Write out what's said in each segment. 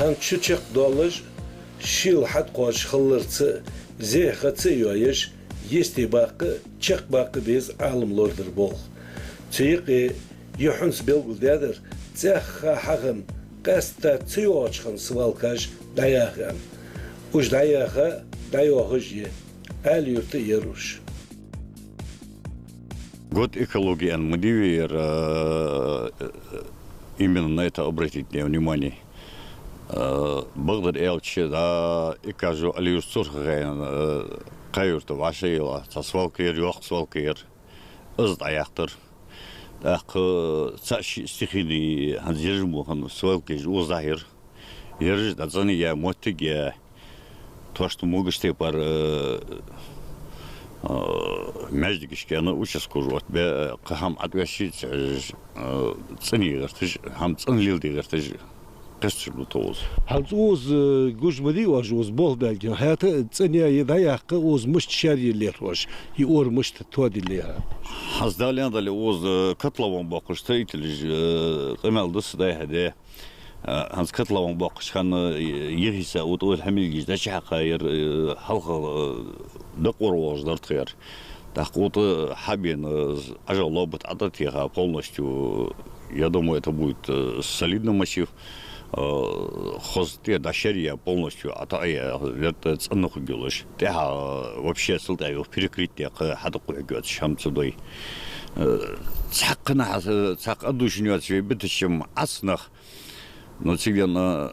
هن تشك دولج شيل حد قاش خلرت زي خطي يعيش يستي باقي تشك باقي بيز عالم لوردر بول تيقي يحنس بيلقل دادر تخ حغم قاستا تيوش خن سوالكاش داياغان وش داياغا دايوغجي آليوت يروش Год экологии Анмадивер именно на это обратить внимание. Благодаря Элче, да, и кажу, Алиюш Цурхаген, Каюрта Вашейла, Свалкер, Йох Свалкер, Аздаяхтер, так, стихини Ханзижмухан, Свалкер, Узахир, Ержи, Дазани, я мотиге, то, что могут степар ماجد كشكانه وش سكروت بقهم عدوشي تصني غرتج هم تصنليل دي غرتج قصر لطوز هالزوز جوج مدي وجوز بول بالجن حياة تصنيا يضيع قوز مش شاري اللي روش يور مش تودي اللي حصدالي هذا اللي وز كتلة ومباقش تريت اللي قمال دس ده هذا هنس كتلة ومباقش كان يهيسا وطول حمل جيش ده شحق خير حلقة دقور وجدرت خير تحقوط حابين أجل الله بتعطيها полностью я думаю это будет солидный массив хостер дошерия полностью атая это ценных гелош теха вообще сылтаю перекрытие хадق гёт шамцудой цакна цак адушнёт битишим аснах но цигена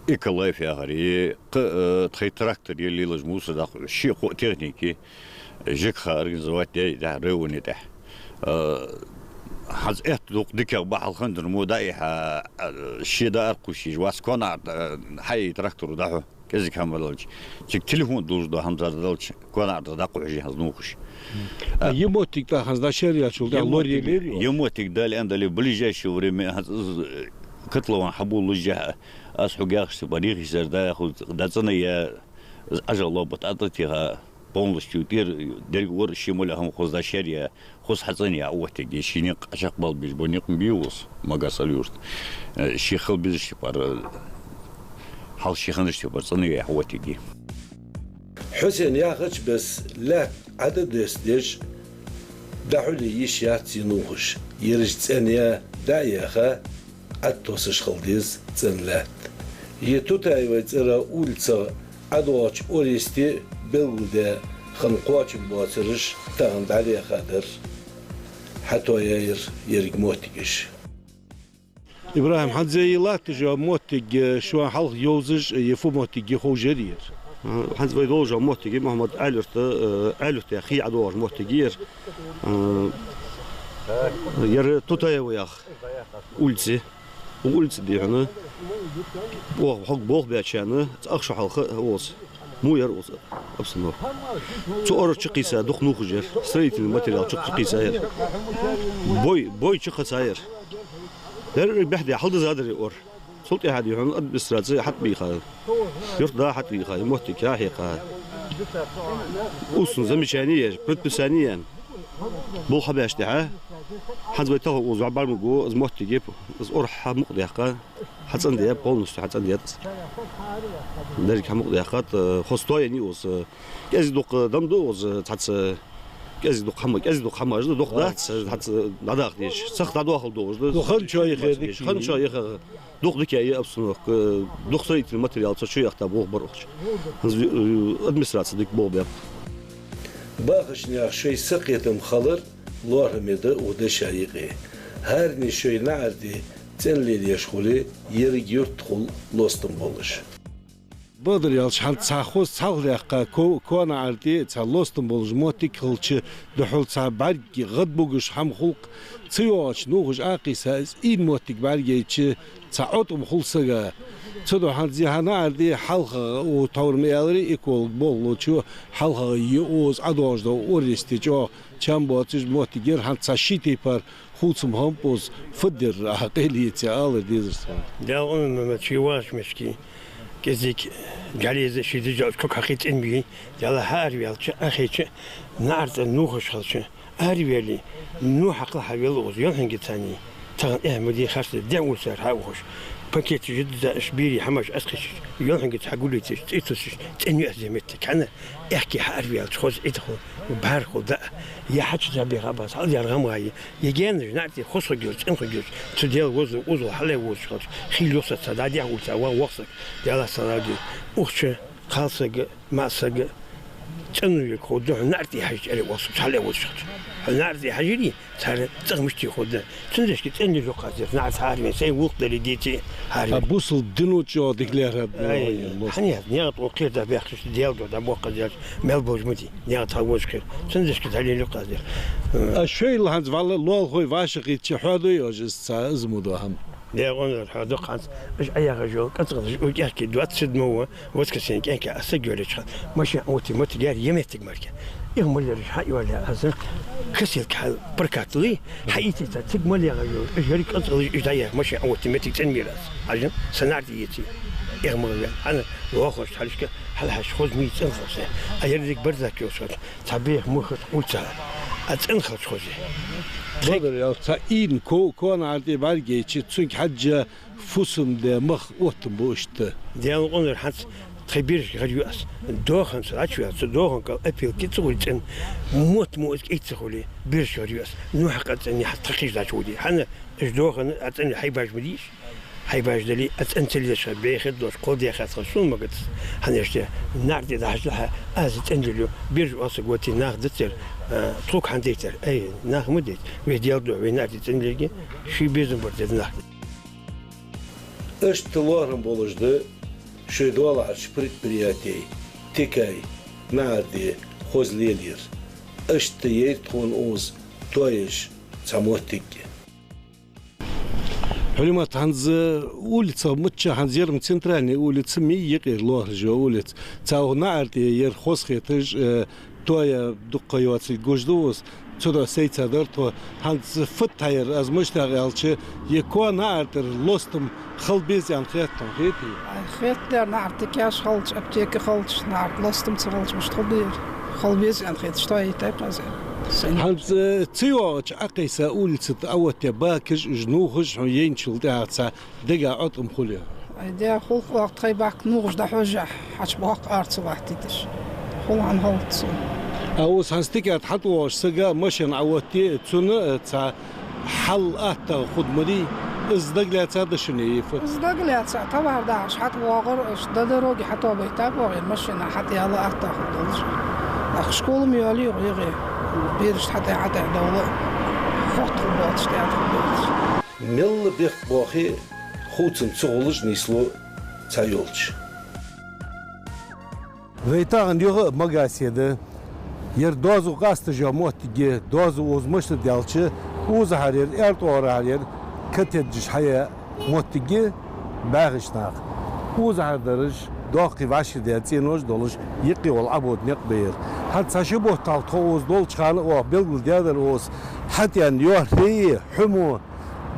экология гори трактор или лажмуса да щи техники ЖКХ организовать да районе да حز دوق دكا بعض خندر مودايها شيدار قشيج واسكونا حي تراكتور ده كذا كملوش تك تليفون دوز ده هم زادلش كونا ده قوجي هزنوخش يموتك ده هزدا شريعة شو ده لوري يموتك ده لأن ближайшее время كتلوان حبول لجها أسحقاش بريخ سردا ياخد ده سنة يا أجل الله بتعطيها полностью дергор шимолахам хоздашерия хоз хазания awategi шиник ашакбал биш боник биус магасалюрт шихал биш пар хал шиханш пар цания awategi حسين ياخش بس لا عدد يسدش دعولي يشيات ينوخش يرج ثانية دايخة أتوسش خلديز تنلات يتوتا يوترا أولتا عدوش أوريستي بلده خنقواتش بواترش تاغند عليه خادر حتى يرق موتكش إبراهيم حد زي لا تجا موتك شو حلق يوزج يفو موتك يخو جرير حد زي دوجا موتك محمد ألرت أخي عدوش موتكير ير توتاي وياخ أولتي وأولتي دي هنا حق بوخ بيتشانه أخشى حلق ووس مو يرقص أبسنه صور شقيسة دخ نوخجر سريت الماتيريال شقيسة بوي شق ساير در بحدي حلد زادر يور سلطي هادي هون أدبستراتي حت بيخا يرضى حت بيخا يموتي كاحيقا أوسن زمشانية برد بسانيا بو خباش تاعه حد بيتاه وزع بالمجو از موتي جيب از أرح مقديقة حتى عندي بولنس حتى عندي ذلك حمق دقات خصوصا نيوز كازي دوق دمدوز حتى كازي دوق حمق كازي دوق حمق دوق دات حتى لا ديش سخت داخل دوز دوخن شوي خير خن شوي دوق دكاي ابسنوك دوق سريت الماتيريال شو يختا بوغ بروخ ادمنستراسيون ديك بوب باخش نيا شوي سقيتم خلر لور ميدا ودا شايقي هرني شوي نعردي تنلي يشغلي يرجع يدخل لوستن بولش بدر يالش حال تساخوز تساخليقا كونا عردي تسالوستن بولش موتيك خلش دحول تسابارجي غد بوغش هم خلق تيوش نوغش آقيسا إين موتيك بارجي تساعوتم خلصغا تدو حالزي هانا عردي حلقة وطور ميالري إيكول بولو شو حلقة يوز عدوش دو أوريستي جو چند باتش موتیگر هم تشیتی پر خودم هم باز فدر عقلیتی آل دیزرسان. ده اون مچیواش مشکی كذيك جاليز شيء دجاج كوك حقيت إنبي يلا هاري چه أخي چه نعرض النوخش خلش هاري لي نوح حق حبيل وزيان هنجي ثاني تغن مدي خاص دعوة سر هاوخش باكيت جد شبيري حماش أسخش يوم قلت حقول لي تيتوش تاني أزمتك أنا احكي حاربي تخوز ادخل وبهار خذ يا حتى تبي غابات هذه الرقم هاي يجينا نعطي خص جوز انخ جوز تدير وزو حلا وز خلاص خيل يوصل صدادي أقول سوا وصل ديال صدادي وش خاصة ما سج تنو يخدو نعطي حاجة اللي وصل حلا وز نعرف حاجة لي ترى تغمشتي خد تندش كت إني لو قادر نعرف هاري سين وقت اللي ديتي هاري بوصل الدنو جو ديكلير حنيات نيات وقير ده بيخش ديال ده مو قادر ملبوج مدي نيات هاوش كير تندش كت علي لو قادر الشيء اللي هنز والله لو خوي واشقي تشحادو يوجز زمودو هم لا غنر هذا قانت مش أي رجل كتغش ويحكي دوات سد مو وتكسين كأنك أسجل ليش ماشي أوتي مت ديال يمتك مركه يوم اللي رح يولي أزر كسر كحل بركات لي حياتي تجمل يا رجل إجريك أصغر إجدايا ماشي أوتي متك تنميراس عجن سنعرتي يتي يوم اللي أنا واخش حلشك حلحش خذ 100 أنخش أجريك برزك يوصل تعبيه مخ قلتها أتنخش خذي بدر يا تاين كون عندي بالجي تشونك حاجة فوسم ده مخ وقتم بوشت ديال قنر حت خبيرش غيوس دوخن سراتشوس دوخن قال أبيل كتسولتن موت كتسولي بيرش غيوس نو حقت إني حتقيش داشودي حنا إيش دوخن أتني حيباش مديش حيباش دلي أنت اللي شبيه خدوش قودي خاص شو ما قلت حنيشته نعدي داش لها أزت أنجليو بيرج واثق وتي ناخدتر تروك حنديتر أي ناخ مديت ويديال دو وينعدي تنجلي شي بيزن برد ناخد اشتوارهم بولجده شو دول على شبريت برياتي تكاي نعدي خوز ليلير اشتيير تكون اوز تويش تساموتك حلما تهنز ولت متشا هنزير من سنتراني ولت سمي يقير لوه جو ولت تاو نعرتي ير خوز خيتج تويا دقيوات الجوجدوس تدا سيتا درتو هنز فت هير از مشتغلش يكون نعرتر لوستم خل بيزيان خيتم خيتي خيت در نعرتك يا خلش ابتيك خلش نعرت لوستم تخلش مش تخبير خل بيزيان خيت شتاي تبقى هنز تيوش عقيسة ولت أوت باكج جنوخش ينشل دعسة دقا عطم خليا دي خلق وقت خيباك نوغش دا حجة حش باق أرت صباحتيتش خل عن هلت أوس هنستيكات حطوش سجا مشن عوتي تسنة تا حل أتا خد مري ازدقلات هذا شنو ازدقلات طبعا داش حتى واغر دروجي حتى بيتاب واغر مشينا حتى يلا أتا خد أخشكول ميالي غير بيرش حتى دولة خط خباتش تعرف خباتش مل بيخ باخي خوتن تغلج نيسلو تايولش ويتاغن يغ مغاسيده ير دوزو قاست جاموت دي دوزو وزمشت ديالچ وز حرير ارت اور حرير كتجش حيا موتجي باغشناق وز حدرج داقي واش دياتينوش دولش يقي والعبود نقبير حتى شبه تالتوز دول چخان او بلغل ديادر اوس حتى ان يوري حمو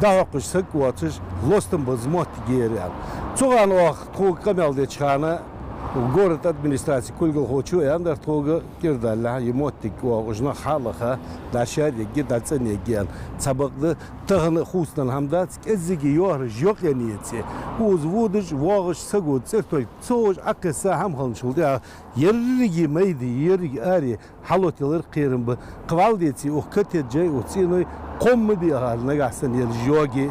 داقش سكواتش لوستم بزموت جيرال توغان وقت تو كمال دي چخانه وقورت أدمنستراسي كل جو خوشو يندر توجا كردا لا يموتك وجنا خالخة لا شادي جدا تسني جيان سبق ده تهن خوستن همدات كزيجي يوهر جوك ينيتي وز وودج واغش سجود سرتوي توج أكسا هم خلنشول ده يرجي ميدي يرجي آري حلوت يلر قيرن بقوالديتي وكتير جاي وتسيني قم بيها نجحسن يرجوجي